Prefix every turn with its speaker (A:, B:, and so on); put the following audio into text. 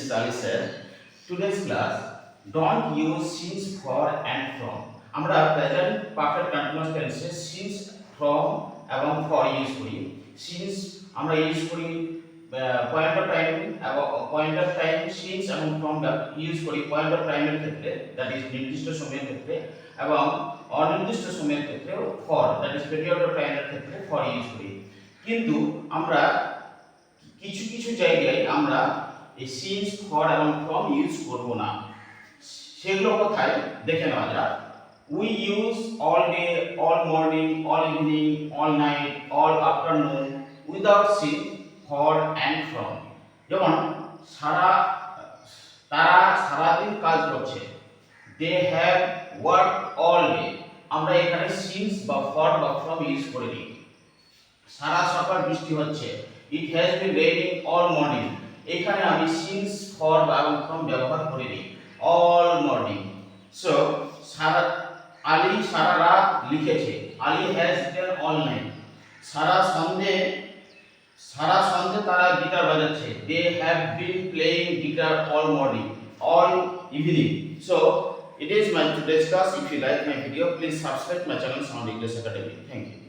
A: is Ali sir. Today's class, don't use since, for and from. আমরা present perfect continuous টেন্সে since, from এবং for use করি। since আমরা use করি point of time এবং point of time since এবং from use করি point of টাইমের ক্ষেত্রে, দ্যাট ইজ নির্দিষ্ট সময়ের ক্ষেত্রে, এবং অনির্দিষ্ট সময়ের ক্ষেত্রে for, that is period of টাইমের ক্ষেত্রে for ইউজ করি। কিন্তু আমরা কিছু কিছু জায়গায় আমরা এই since, for এবং from ইউজ করব না। সেগুলো কোথায় দেখে নেওয়া যাক। we use all day, all morning, all evening, all night, all afternoon without since, for and from। যেমন তারা সারাদিন কাজ করছে, they have worked all day, আমরা এখানে since বা for বা from ইউজ করে দিই। সারা সকাল বৃষ্টি হচ্ছে, it has been raining all morning, এখানে আমি since, for এবং from ব্যবহার করে দিই all morning। so আলী সারা রাত লিখেছে, Ali has written all night। সারা সন্ধে তারা গিটার বাজাচ্ছে, they have been playing guitar all morning, all evening। so it is my today's class. If you like my video, please subscribe my channel Sound English Academy. Thank you.